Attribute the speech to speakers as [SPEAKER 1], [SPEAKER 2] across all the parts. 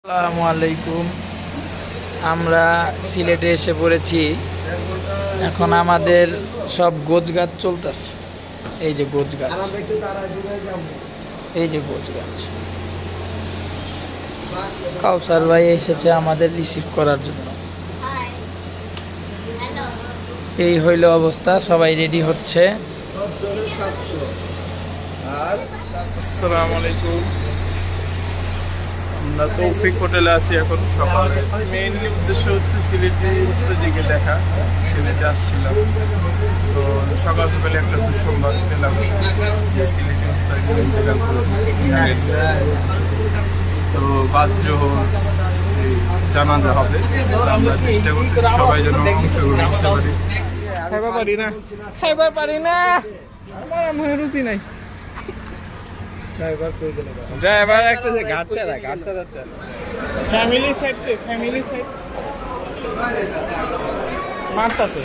[SPEAKER 1] আসসালামু আলাইকুম। আমরা সিলেটে এসে পড়েছি। এখন আমাদের সব গোছগাছ চলতেছে। এই যে গোছগাছ, এই যে গোছগাছ। কাউসার ভাই এসেছে আমাদের রিসিভ করার জন্য। এই হইল অবস্থা, সবাই রেডি হচ্ছে।
[SPEAKER 2] আসসালামু আলাইকুম। আমরা তৌফিক হোটেলে আছি এখন সকালে। মেইনলি উদ্দেশ্য হচ্ছে সিলেটি উস্তাদিকে দেখা। সিলেটে আসছিলাম, তো সকাল সকালে একটা দুঃসংবাদ পেলাম যে সিলেটি উস্তাদি ইন্তেকাল করেছে। তো বাদজোহর জানাজা হবে। আমরা চেষ্টা করতেছি সবাই যেন অংশগ্রহণ করতে পারি।
[SPEAKER 1] খাইবার পারি না, আমার রুচি নাই।
[SPEAKER 2] ড্রাইভার একটা যে ঘাটতে ফ্যামিলি সাইড মারতাছে।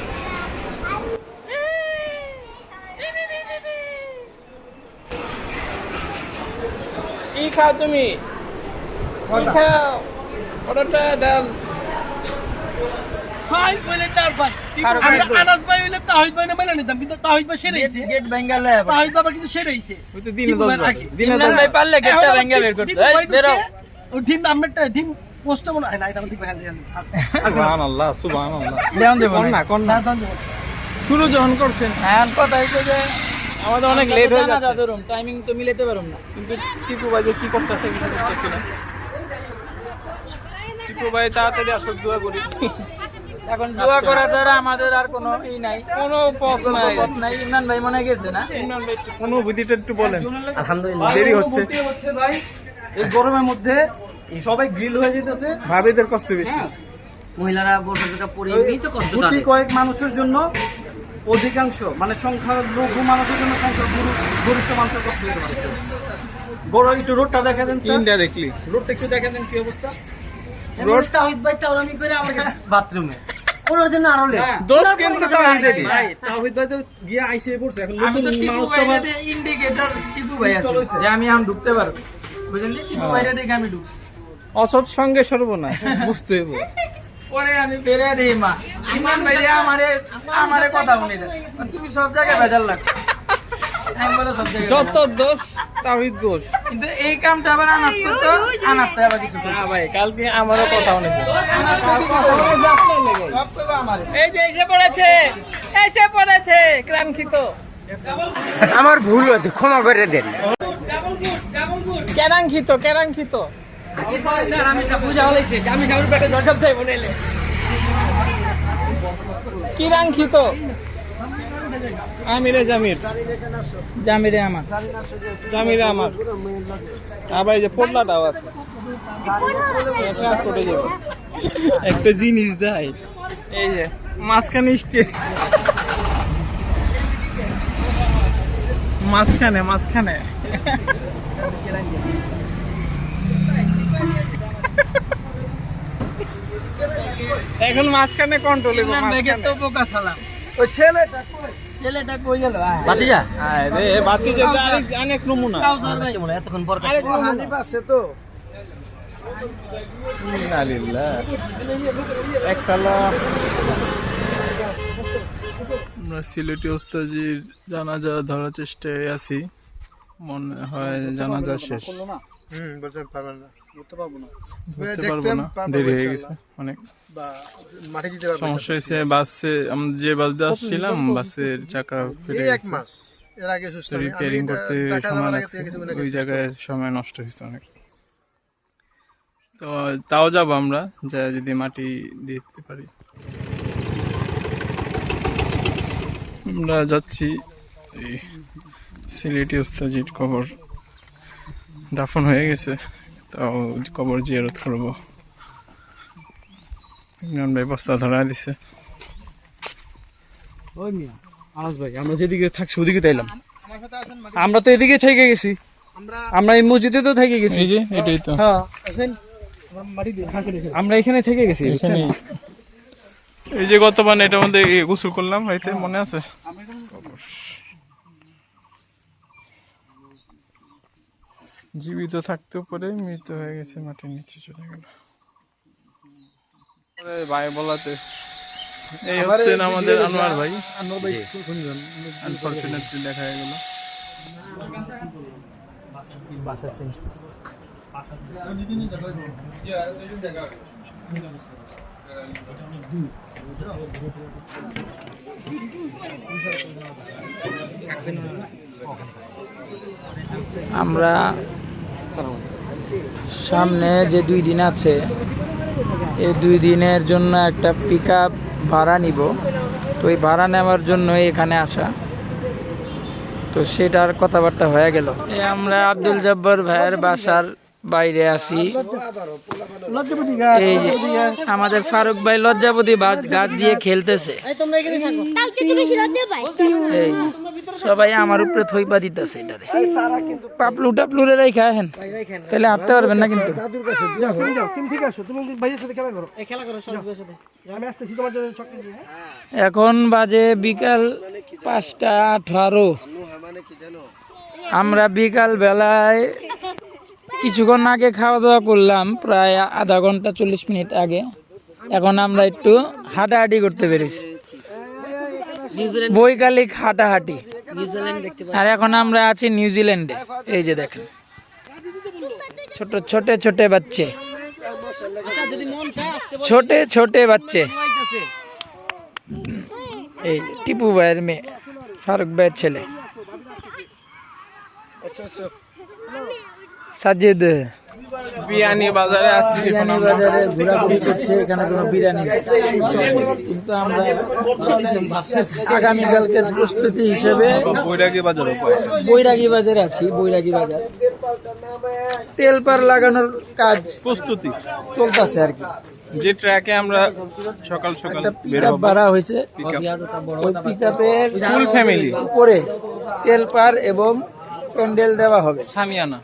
[SPEAKER 1] কি খাও তুমি? কি খাও? ওটা ডাল।
[SPEAKER 3] ভাই বলে তার ভাই আমরা আনাস ভাই হইলে তাহিদ ভাই না মেনে নিতাম, কিন্তু তাহিদ ভাই সেরেইছে।
[SPEAKER 1] গেট বেঙ্গালে
[SPEAKER 3] তাহিদ বাবা কিন্তু সেরেইছে।
[SPEAKER 2] ওই তো দিনে 10 বার
[SPEAKER 1] ইমরান ভাই পারলে গেটটা বেঙ্গা বের করতে। এই বেরো।
[SPEAKER 3] ওই টিম নাম্বারটা টিম পোস্টটা মনে হয় না, এটা ঠিক ভাই।
[SPEAKER 2] সুবহানাল্লাহ সুবহানাল্লাহ।
[SPEAKER 1] দেওয়ান দেব না।
[SPEAKER 2] কোন না শুরু যখন করছেন
[SPEAKER 1] হ্যাঁ, কথা হইছে যে
[SPEAKER 2] আমাদের অনেক লেট হয়ে যাচ্ছে,
[SPEAKER 1] ধরুন টাইমিং তো মিলাতে পারুম না।
[SPEAKER 2] কিন্তু টিপু ভাই যে কি করতেছে কিছু বুঝতেছি না। টিপু ভাই তাড়াতাড়ি আসুক, দোয়া করি।
[SPEAKER 1] এখন দোয়া করা ছাড়া আমাদের আর কোনো নাই,
[SPEAKER 2] কোনো পথ নাই।
[SPEAKER 1] পথ নাই। ইমরান ভাই মনে গেছে না?
[SPEAKER 2] ইমরান ভাই অনুভূতিটা একটু বলেন।
[SPEAKER 1] আলহামদুলিল্লাহ
[SPEAKER 2] দেরি হচ্ছে
[SPEAKER 3] ভাই এই গরমের মধ্যে সবাই গ্রিল হয়ে যেতেছে।
[SPEAKER 2] ভাবিদের কষ্ট বেশি।
[SPEAKER 4] মহিলারা বোরকা পরে এমনিই তো কষ্ট
[SPEAKER 3] প্রতি
[SPEAKER 4] তাদের।
[SPEAKER 3] কয়েক মানুষের জন্য অধিকাংশ মানে সংখ্যালঘু মানুষের জন্য গরিষ্ঠ মানুষের কষ্ট হতে পারে। বড় একটু রোডটা দেখা দেন স্যার,
[SPEAKER 2] ইনডাইরেক্টলি
[SPEAKER 3] রোডটা একটু দেখা দেন কি অবস্থা।
[SPEAKER 4] এমনি তাহিদ ভাই তাওরামি করে আমার কাছে বাথরুমে ওনার জন্য আরো লেট।
[SPEAKER 2] দোষ কিন্তু তাহিদেরই।
[SPEAKER 3] ভাই তাহিদ ভাই তো গিয়ে আইসে পড়ছে। এখন
[SPEAKER 1] আমি তো
[SPEAKER 3] নতুন
[SPEAKER 1] টিপু
[SPEAKER 3] মানুষ তো
[SPEAKER 1] ভাইরে
[SPEAKER 3] আবার-
[SPEAKER 1] দিয়ে ইন্ডিকেটর টিপু ভাই আছে যে আমি এখন ঢুকতে পারবো, বুঝলেন? টিপু ভাইরে দেখে আমি ঢুকছি।
[SPEAKER 2] অসৎ সঙ্গে সর্বনাশ, বুঝতে হবে।
[SPEAKER 1] পরে আমি বেরিয়ে দিই মা ইমরান ভাই আমারে কথা বলে দেয়, তুমি সব জায়গায় ভেজাল লাগছে। আমি বলে সব জায়গায়
[SPEAKER 2] যত দোষ তাহিদ ঘোষ।
[SPEAKER 1] কিন্তু এই কামটা আবার আনাস করতো, আনাস আবার কিছু করতো।
[SPEAKER 2] ভাই কালকে আমারও কথা হয়েছে।
[SPEAKER 1] আনাস তো কিছু করতো। সব করবো আমারে। এই যে এসে পড়েছে ক্রান্তিত।
[SPEAKER 5] আমার ভুল হয়েছে, ক্ষমা করে দেন।
[SPEAKER 1] কেরাঙ্কিত
[SPEAKER 4] আমি সব বুঝা হলাইছে আমি সামনে পেটে জ্বর সব চাইবো নাইলে।
[SPEAKER 1] কিরাঙ্কিত
[SPEAKER 2] আমিরে জামির,
[SPEAKER 1] জামিরে আমার।
[SPEAKER 2] জামিরে আমার। আবার এই যে পোটলাটাও আছে, ট্রান্সপোর্টে যাবে। একটা জিনিস দেয়, এই যে মাঝখানে মাঝখানে এখন মাঝখানে কন্ট্রোল।
[SPEAKER 1] ইমরান ভাইকে তো বোকা সালাম।
[SPEAKER 3] ওই
[SPEAKER 1] ছেলেটা কই গেল?
[SPEAKER 4] বাতিজা
[SPEAKER 2] আরে বাতি যেতে অনেক নমুনা।
[SPEAKER 1] কাউসার ভাই
[SPEAKER 4] মনে এতক্ষণ পর
[SPEAKER 2] আরেক নমুনা।
[SPEAKER 3] হানিফ আছে তো।
[SPEAKER 2] ইন্নালিল্লাহ। আমরা সিলেটি ওস্তাজির জানাজা ধরার চেষ্টায় আছি। মনে হয় জানাজা শেষ।
[SPEAKER 3] বলছেন পারবেন না, করতে পারবো না।
[SPEAKER 2] ধরতে পারবো না, দেরি হয়ে গেছে অনেক।
[SPEAKER 3] বা মাঠে দিতে পারবেন।
[SPEAKER 2] সমস্যা হয়েছে, বাসে আমরা যে বাস দিয়ে আসছিলাম বাসের চাকা ফেটে
[SPEAKER 3] এই এক
[SPEAKER 2] গেছে।
[SPEAKER 3] মাস এর আগে সুস্থ
[SPEAKER 2] তো রিপেয়ারিং করতে সময় লাগছে, ওই জায়গায় সময় নষ্ট হয়েছে অনেক। তো তাও যাবো আমরা, যা যদি মাটি দিতে পারি। আমরা যাচ্ছি এই সিলেটি ওস্তাজির কবর। দাফন হয়ে গেছে, তাও কবর জিয়ারত করবো। ইমরান ভাই বস্তা ধরা দিছে।
[SPEAKER 3] ওই মিয়া আনাস ভাই, আমরা যেদিকে থাকছি ওদিকে তাইলাম। আমরা তো এদিকে থেকে গেছি, আমরা এই মসজিদে তো থেকে গেছি।
[SPEAKER 2] এই যে এটাই তো,
[SPEAKER 3] হ্যাঁ আমরা এখানে থেকে গেছি।
[SPEAKER 2] এখানে এই যে গতবার এটার মধ্যে গোসল করলাম, হয়তো মনে আছে। জীবিত থাকতেও পারে, মৃত হয়ে গেছে, মাটির নিচে চলে গেল। ভাই বলাতে এই হচ্ছেন আমাদের আনোয়ার ভাই। আনফরচুনেটলি দেখা গেল।
[SPEAKER 1] আমরা সামনে যে 2 দিন আছে, এই 2 দিনের জন্য একটা পিকআপ ভাড়া নিব। তো এই ভাড়া নেওয়ার জন্য এখানে আসা, তো সেটার কথাবার্তা হয়ে গেল। আমরা আব্দুল জব্বার ভাইয়ের বাসার বাইরে আছি। এই যে আমাদের ফারুক ভাই লজ্জাপতি গাছ দিয়ে খেলতেছে। এই সবাই আমার উপরে থইপা দিতেছে। এটারে পাপলু টাপলুরে রেখা হেন, তাহলে হাঁটতে পারবেন না কিন্তু। এখন বাজে বিকাল 5:18। আমরা বিকাল বেলায় কিছুক্ষণ আগে খাওয়া দাওয়া করলাম, প্রায় আধা ঘন্টা 40 মিনিট আগে। এখন আমরা একটু হাঁটাহাঁটি করতে পেরেছি, বৈকালিক হাঁটাহাঁটি। আর এখন আমরা আছি নিউজিল্যান্ডে। এই যে দেখেন ছোট ছোট ছোট বাচ্চে, ছোট ছোট বাচ্চে। এই টিপু ভাইয়ের মেয়ে, ফারুক ভাইয়ের ছেলে সাজিদ।
[SPEAKER 2] বিরিয়ানি বাজারে আসছি,
[SPEAKER 1] বিরিয়ানি বাজারে ঘোরাঘুরি করছে, এখানে কোনো বিরিয়ানি নেই। কিন্তু আমরা আগামীকালকের প্রস্তুতি হিসেবে
[SPEAKER 2] বৈরাগী বাজার
[SPEAKER 1] বৈরাগী বাজারে আছি। বৈরাগী বাজার তেল পার লাগানোর কাজ
[SPEAKER 2] প্রস্তুতি
[SPEAKER 1] চলতেছে আর কি।
[SPEAKER 2] যে ট্র্যাকে আমরা সকাল সকাল
[SPEAKER 1] পিকআপ ভাড়া হয়েছে, ওই পিকআপের
[SPEAKER 2] ফুল ফ্যামিলি
[SPEAKER 1] উপরে তেল পার এবং প্যান্ডেল দেওয়া হবে,
[SPEAKER 2] সামিয়ানা।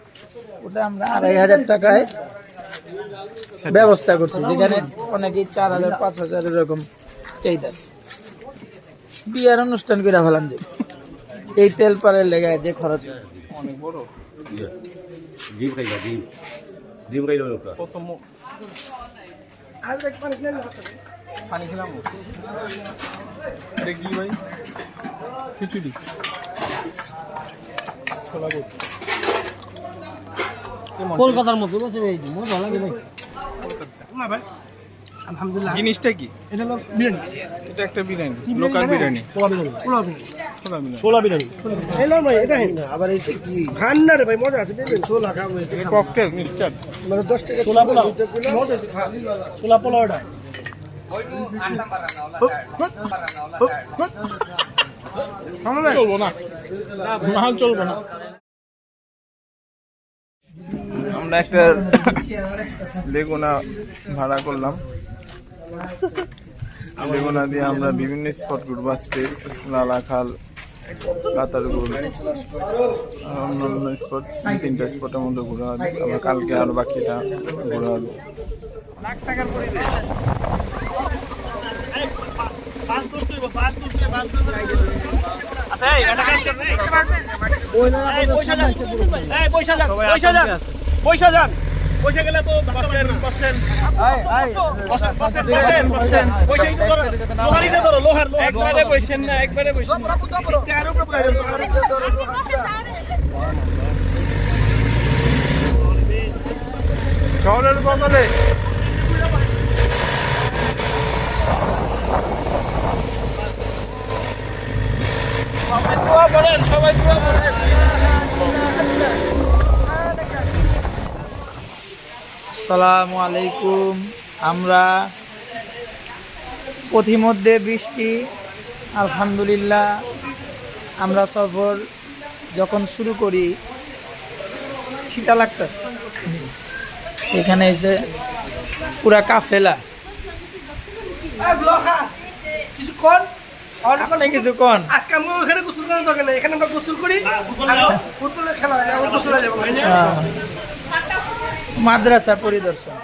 [SPEAKER 1] ওটা আমরা 2500 টাকায় ব্যবস্থা করছি, যেখানে অনেকেই 4000 5000 এরকম চাইতেছে। বিয়ার অনুষ্ঠান করে ফেলাম যে এই তেল পারের লেগে যে খরচ
[SPEAKER 2] অনেক বড়। প্রথম পানি খেলাম দেখি ভাই, খিচুড়ি ছোলা বুট
[SPEAKER 4] কলকাতার মতো মজা লাগে ভাই।
[SPEAKER 3] না ভাই আলহামদুলিল্লাহ।
[SPEAKER 2] জিনিসটা কি?
[SPEAKER 3] এটা হলো বিরিয়ানি।
[SPEAKER 2] এটা একটা বিরিয়ানি, লোকাল বিরিয়ানি,
[SPEAKER 3] ছোলা বিরিয়ানি। এই নাও ভাই, এটা আবার এটা কি খান না রে ভাই, মজা আছে দেখবেন। ছোলা খাবো, এটা
[SPEAKER 2] ককটেল মিক্সচার,
[SPEAKER 3] মানে 10 টাকা ছোলা পোলাও, ছোলা পোলাও। এটা
[SPEAKER 2] চলবো না, মাল চলবো না। আমরা একটা লেগুনা ভাড়া করলাম। লেগুনা দিয়ে আমরা বিভিন্ন স্পট ঘুরবো আজকে। লালাখাল, কাতারগুল, অন্যান্য স্পট, 3টা স্পটের মধ্যে ঘোরা হবে। আবার কালকে আর বাকিটা ঘোরা হবে। শহরের বদলে সবাই দোয়া করেন।
[SPEAKER 1] আসসালামু আলাইকুম। আমরা পথিমধ্যে বৃষ্টি, আলহামদুলিল্লাহ। আমরা সফর যখন শুরু করি শীতা লাগতেছে, এখানে এসে পুরা কাফেলা।
[SPEAKER 3] কিছুক্ষণ
[SPEAKER 1] আপনি কিছুক্ষণ
[SPEAKER 3] আজকে আমরা ওখানে গোসল করার দরকার নেই, এখানে আমরা গোসল করি। ফুটবলের খেলা হয়, আমরা গোসল হয়ে যাবো।
[SPEAKER 1] মাদ্রাসা পরিদর্শন।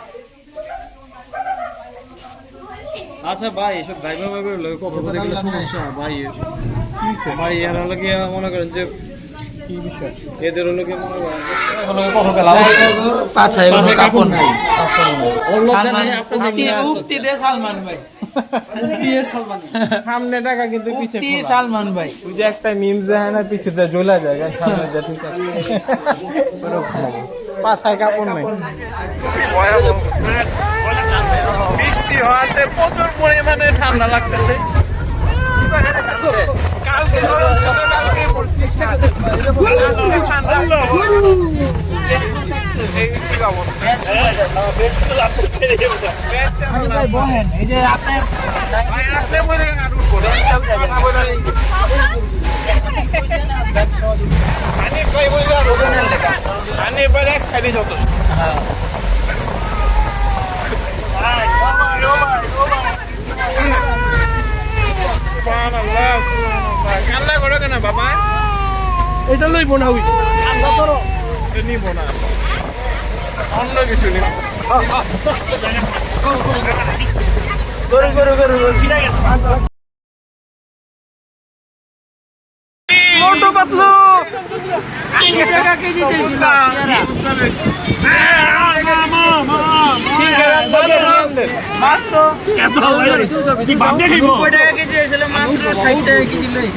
[SPEAKER 6] আচ্ছা ভাই, এসব ড্রাইভার ভাইগুলো সমস্যা ভাই। ভাই এরা লাগে মনে করেন যে
[SPEAKER 2] কি বিষয় এদের হলো কি মনে করেন
[SPEAKER 1] পাছায় কোনো কাপড় নাই।
[SPEAKER 3] ওর লজ্জা নেই আপনাদের
[SPEAKER 1] উক্তি দে সালমান ভাই,
[SPEAKER 2] সামনে টাকা কিন্তু পিছে
[SPEAKER 1] উক্তি
[SPEAKER 2] খোলা।
[SPEAKER 1] সালমান ভাই।
[SPEAKER 2] ওই যে একটা মিম যায় না পিছেতে জ্বলা যায় গায়ে, সামনে দিয়ে ঠিক আছে ওরকম অবস্থা। পাছায় কাপড় নাই। বৃষ্টি হওয়াতে প্রচুর পরিমাণে ঠান্ডা লাগতেছে। কালকে গরম ছিল, কালকে পড়ছি ঠান্ডা। এই কি অবস্থা?
[SPEAKER 1] আমি ভাই বহেন, এই যে আপনার
[SPEAKER 2] কান্না করো কেন বাবা?
[SPEAKER 3] এটা লইব না ওই
[SPEAKER 2] কান্না করো, নিব না, অন্য কিছু নিব। মোটু পাতলু 80 টাকা কেজি মাত্র
[SPEAKER 1] 90 টাকা কেজি ছিল, মাত্র 60 টাকা কেজি লই।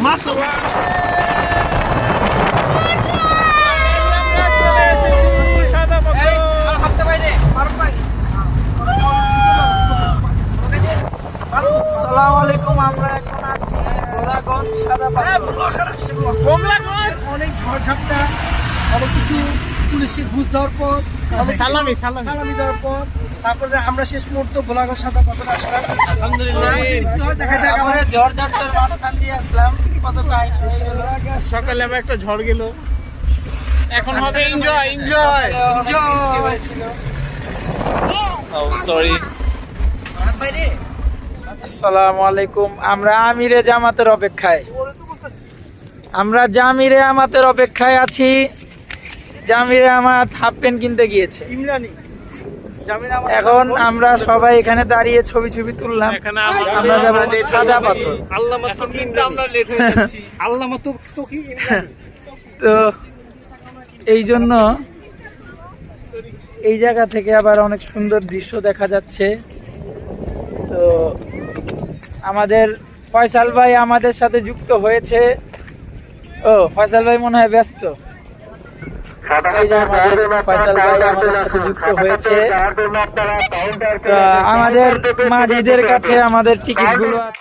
[SPEAKER 1] আসসালামু আলাইকুম, আমরা এখন আছি গোলাগঞ্জ সাদা পাথর।
[SPEAKER 3] অনেক ঝড়ঝাপটা, অনেক কিছু পুলিশকে ঘুষ দেওয়ার পর, অনেক
[SPEAKER 2] সালামি
[SPEAKER 3] সালামি দেওয়ার পর তারপরে আমরা শেষ মুহূর্তে ভোলাগঞ্জ সাদা পাথর আসলাম। আলহামদুলিল্লাহ দেখা যাক
[SPEAKER 1] আমরা
[SPEAKER 3] আমাদের
[SPEAKER 1] ঝড়ঝাপটার মাঝখান দিয়ে আসলাম, কত কাহিনী ছিল।
[SPEAKER 2] সকালে আবার একটা ঝড় গেল, এখন হবে এনজয় এনজয়।
[SPEAKER 1] বৃষ্টি হয়েছিল।
[SPEAKER 2] সরি।
[SPEAKER 1] আসসালামু আলাইকুম, আমরা আমিরে জামাতের অপেক্ষায়, আমরা জামিরে আমাতের অপেক্ষায় আছি। জামিরে আমাত হাফ প্যান্ট কিনতে গিয়েছে,
[SPEAKER 3] ইমরানি জামিন আমার
[SPEAKER 1] এখন আমরা সবাই এখানে দাঁড়িয়ে ছবি তুললাম।
[SPEAKER 2] এখানে
[SPEAKER 1] আমরা যাব সাদা পাথর।
[SPEAKER 3] আল্লামা তো
[SPEAKER 2] কিন্তু আমরা লেট হয়ে যাচ্ছি।
[SPEAKER 3] আল্লামা তো কি ইমরানি
[SPEAKER 1] তো এই জন্য এই জায়গা থেকে আবার অনেক সুন্দর দৃশ্য দেখা যাচ্ছে। তো আমাদের ফয়সাল ভাই আমাদের সাথে যুক্ত হয়েছে। ও ফয়সাল ভাই মনে হয় ব্যস্ত। এই যে আমাদের ফয়সাল ভাই আমাদের সাথে যুক্ত হয়েছে। তো আমাদের মাঝিদের কাছে আমাদের টিকিটগুলো আছে।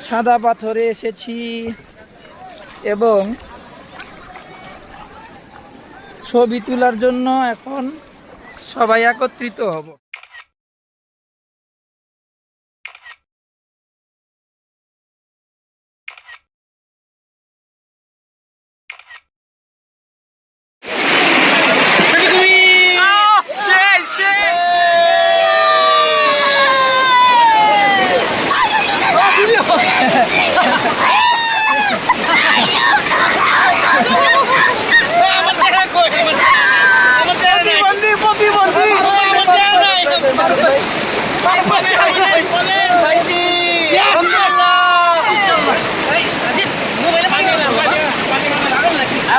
[SPEAKER 1] সাদা পাথরে এসেছি এবং ছবি তোলার জন্য এখন সবাই একত্রিত হব।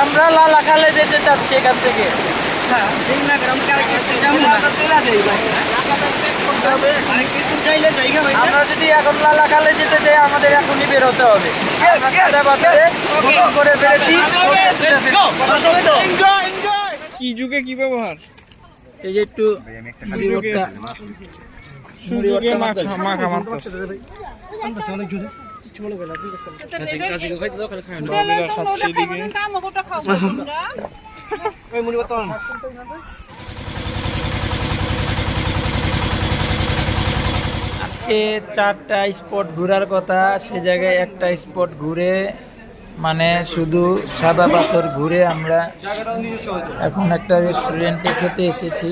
[SPEAKER 1] আমরা লালাখালে যেতে চাচ্ছি এখান থেকে। আমরা যদি এখন লালাখালে যেতে চাই আমাদের এখনই বের হতে হবে। করে বেড়েছি।
[SPEAKER 2] কি যুগে কি ব্যবহার?
[SPEAKER 1] এই যে একটু
[SPEAKER 2] সুযোগে মাখা মারতেছে।
[SPEAKER 1] আজকে 4টা স্পট ঘোরার কথা, সে জায়গায় একটা স্পট ঘুরে মানে শুধু সাদা পাথর ঘুরে আমরা এখন একটা রেস্টুরেন্টে খেতে এসেছি।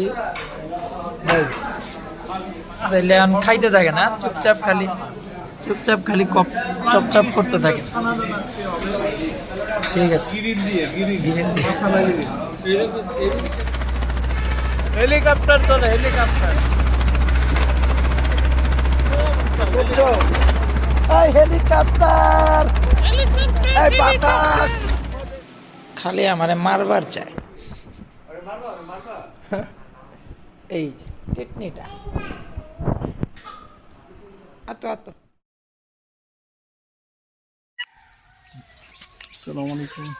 [SPEAKER 1] তাইলে এখন খাইতে থাকে না, চুপচাপ খালি কপ চপচাপ করতে থাকে। ঠিক আছে, হেলিকপ্টার চলে, হেলিকপ্টার। খালি আমারে মারবার চাই, এই টেকনিটা আতো আতো।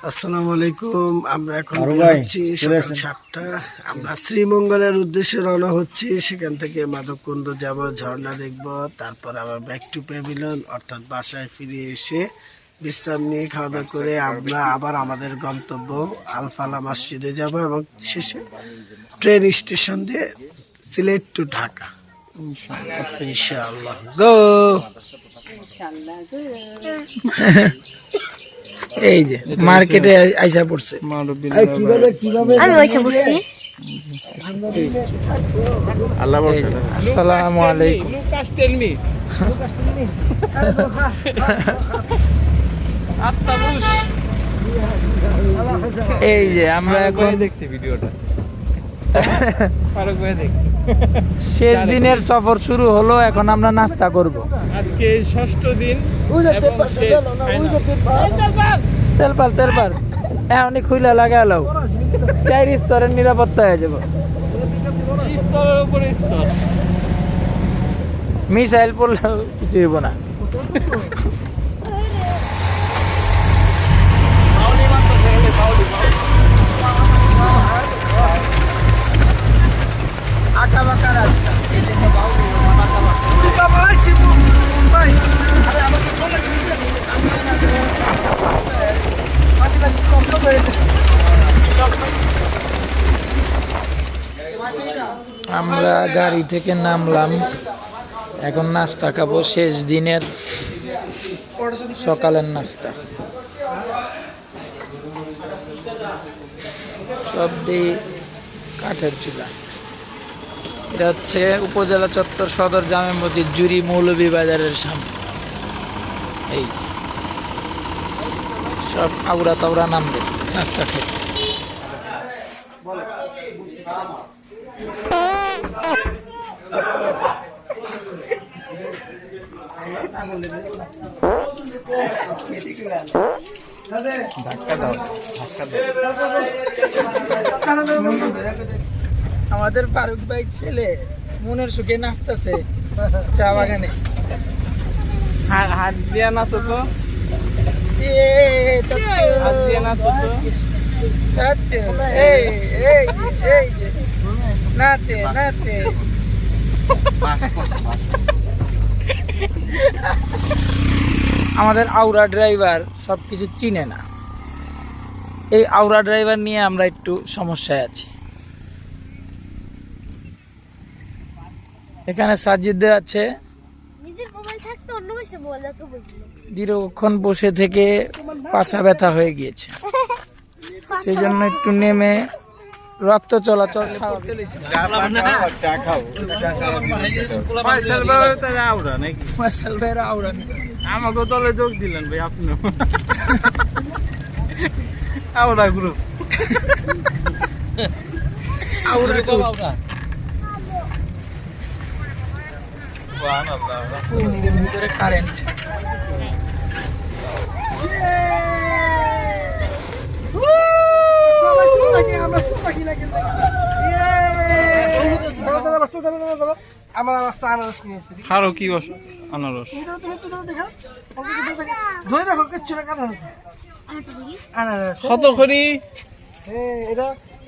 [SPEAKER 7] আসসালামু আলাইকুম। আমরা এখন বেরোচ্ছি সকাল 7টা। আমরা শ্রীমঙ্গলের উদ্দেশ্যে রওনা হচ্ছি। সেখান থেকে মাধবকুণ্ড যাব, ঝর্ণা দেখব, তারপর আবার ব্যাক টু প্যাভিলিয়ন অর্থাৎ বাসায় ফিরে এসে বিশ্রাম নিয়ে খাওয়া দাওয়া করে আমরা আবার আমাদের গন্তব্য আলফালা মসজিদে যাব এবং শেষে ট্রেন স্টেশন দিয়ে সিলেট টু ঢাকা ইনশাআল্লাহ। গো
[SPEAKER 1] এই যে মার্কেটে আইসা পড়ছে।
[SPEAKER 8] আমি আইসা পড়ছি।
[SPEAKER 1] আসসালামু আলাইকুম। এই যে আমরা এখন
[SPEAKER 6] দেখছি ভিডিওটা, ফারুক ভাই দেখছি।
[SPEAKER 1] শেষ দিনের সফর শুরু হলো, এখন আমরা নাস্তা করব।
[SPEAKER 6] আজকে 6ষ্ঠ দিন এবং শেষ ফাইনাল।
[SPEAKER 1] তেলপাল এখনই খুইলা লাগালো, 4 স্তরের নিরাপত্তা হয়ে যাব।
[SPEAKER 6] স্তরের উপরে স্তর।
[SPEAKER 1] মিসাইল পড়লেও কিছু হইব না। আঁকা বাঁকা রাস্তা, এই জন্য আমরা গাড়ি থেকে নামলাম, এখন নাস্তা খাবো, শেষ দিনের সকালের নাস্তা। সব দিয়ে কাঠের চুলা। এটা হচ্ছে উপজেলা চত্বর সদর জামে মসজিদ জুরি মৌলভীবাজারের সামনে। এই যে সব আউড়া তাওড়া নামবে নাস্তা খেতে। আমাদের ফারুক ভাই ছেলে মনের সুখে নাচতেছে চা বাগানে।
[SPEAKER 6] হাত দিয়া না তো, হাত দিয়া না তো।
[SPEAKER 1] নাচে নাচে আমাদের আউরা ড্রাইভার সবকিছু চিনে না। এই আউরা ড্রাইভার নিয়ে আমরা একটু সমস্যায় আছি। এখানে সাজিদ আছে, দীর্ঘক্ষণ বসে থেকে পাছা ব্যথা হয়ে গিয়েছে, সেই জন্য একটু নেমে রক্ত চলাচল স্বাভাবিক।
[SPEAKER 6] আমাকে দলে যোগ দিলেন ভাই, আপনি আওরা গ্রুপ।
[SPEAKER 1] ভিতরে কারেন্ট।
[SPEAKER 6] আরো কি আনারস
[SPEAKER 7] ধরে দেখো কিচ্ছু না,
[SPEAKER 6] কত করি?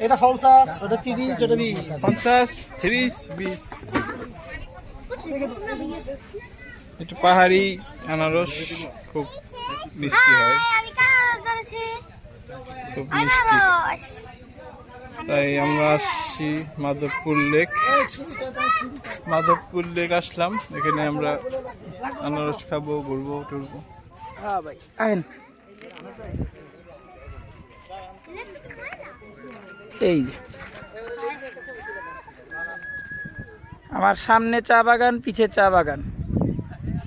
[SPEAKER 7] এটা 50, ওটা 30, ওটা 20।
[SPEAKER 6] 50, 30, 20। একটু পাহাড়ি আনারস, খুব মিষ্টি হয়, খুব মিষ্টি। তাই আমরা আসছি মাধবপুর লেক আসলাম। এখানে আমরা আনারস খাবো, ঘুরবো টুরবো।
[SPEAKER 1] হ্যাঁ ভাই আইন। এই যে আমার সামনে চা বাগান, পিছে চা বাগান,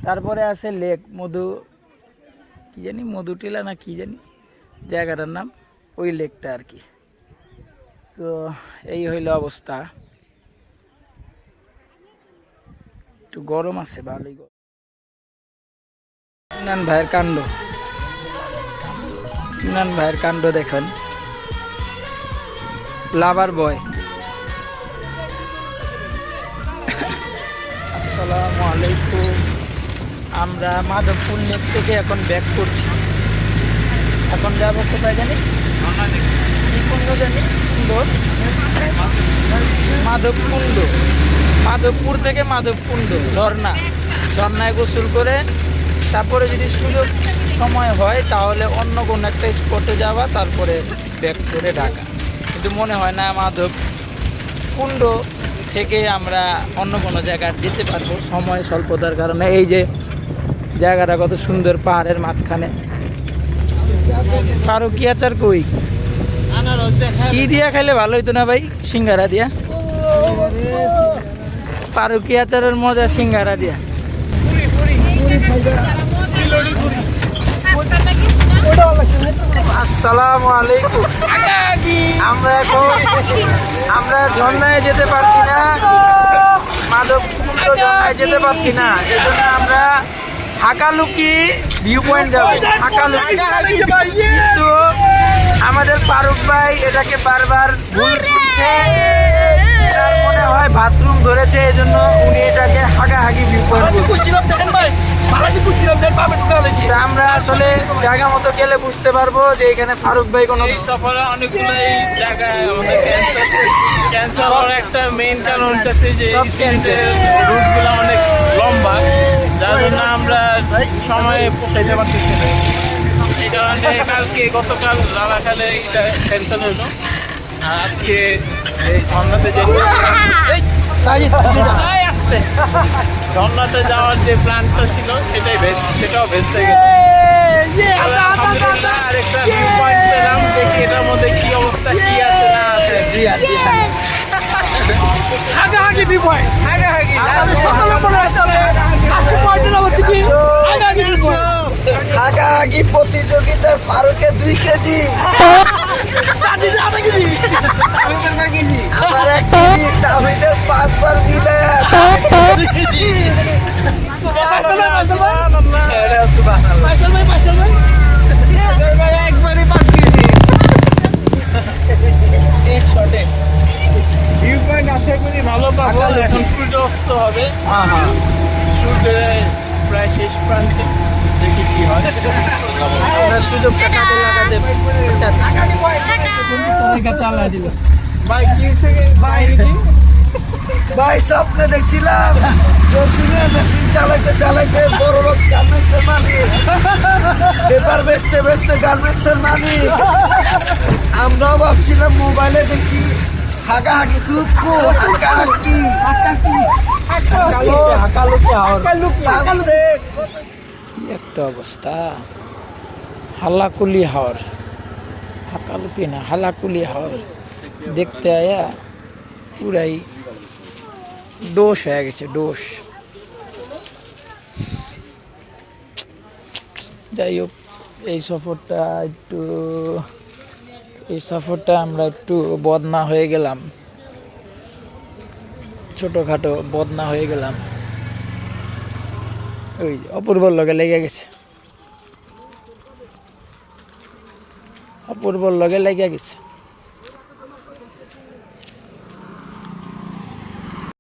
[SPEAKER 1] তারপরে আছে লেক, কি জানি মধুটিলা না কি জানি জায়গাটার নাম, ওই লেকটা আর কি। তো এই হইল অবস্থা। একটু গরম আছে, ভালোই গরম। ইমরান ভাইয়ের কাণ্ড দেখেন, লাভার বয়। আসসালামু আলাইকুম। আমরা মাধবপুর লেক থেকে এখন ব্যাক করছি। এখন যাব কোথায় জানি, কি কুণ্ড জানি, মাধবপুর থেকে মাধবকুণ্ড ঝর্ণায় গোসল করে তারপরে যদি সুযোগ সময় হয় তাহলে অন্য কোনো একটা স্পটে যাওয়া, তারপরে ব্যাক করে ঢাকা। কিন্তু মনে হয় না মাধবকুণ্ড থেকে আমরা অন্য কোনো জায়গায় যেতে পারবো সময় স্বল্পতার কারণে। এই যে জায়গাটা কত সুন্দর, পাহাড়ের মাঝখানে। ফারুকি আচার কই, কি দিয়া খাইলে ভালো হইতো না ভাই? সিঙ্গারা দিয়া। ফারুকি আচারের মজা সিঙ্গারা দিয়া। আসসালামু আলাইকুম। আমরা ঝর্ণায় যেতে পারছি না, মাধবকুণ্ড ঝর্ণায় যেতে পারছি না, এজন্য আমরা হাকালুকি ভিউ পয়েন্ট যাবো। কিন্তু আমাদের ফারুক ভাই এটাকে বারবার ভুল ছুটছে, এটার মনে হয় বাথরুম ধরেছে, এজন্য উনি এটাকে হাগাহাগি ভিউ পয়েন্ট বলছে। আমরা আসলে জায়গা মতো গেলে বুঝতে পারবো যে এখানে ফারুক ভাই কোনো
[SPEAKER 6] সফরে অনেকগুলো জায়গায় আমাদের ক্যান্সার হওয়ার একটা মেইন কারণ হচ্ছে যে রুটগুলো অনেক লম্বা, যার জন্য আমরা সময়ে পৌঁছাইতে পারতেছি না। এই কারণে গতকাল লালাখালে এটা ক্যান্সেল হলো। আজকে এই ঝর্ণাতে ঝর্ণাতে যাওয়ার যে প্ল্যানটা ছিল সেটাও ভেস্তে গেছে। আলহামদুলিল্লাহ আরেকটা ভিউ পয়েন্ট পেলাম, দেখি এটার মধ্যে কি অবস্থা, কি আছে না আছে।
[SPEAKER 5] হাগাহাগি প্রতিযোগিতার ফারুকে 2 কেজি, আমার 1 কেজি, তাহিদের 5 বার মিলে
[SPEAKER 6] একবারে 5 কেজি এক শটে। ভিউ পয়েন্ট আশা করি ভালো পাবো। এখন সূর্য অস্ত হবে, সূর্যের প্রায় শেষ প্রান্তে, দেখি কি হয়।
[SPEAKER 1] আমরা সুযোগটা কাজে লাগাতে চালা দিল।
[SPEAKER 5] ভাই স্বপ্নে দেখছিলাম জসিমে মেশিন চালাইতে বড় লোক গার্মেন্টসের মালিক, পেপার বেচতে গার্মেন্টসের মালিক। আমরাও ভাবছিলাম মোবাইলে দেখছি হাগাহাগি গ্রুপ হাকাহাকি
[SPEAKER 1] কি একটা অবস্থা, হালাকুলি হাওর, হাকালুকি না হালাকুলি হাওর দেখতে আয়া পুরাই ডোস হয়ে গেছে, ডোস। যাই হোক, এই সফরটা আমরা একটু বদনা হয়ে গেলাম, ছোটোখাটো বদনা হয়ে গেলাম। ওই অপূর্বর লগে লেগে গেছে, অপূর্বর লগে লেগে গেছে।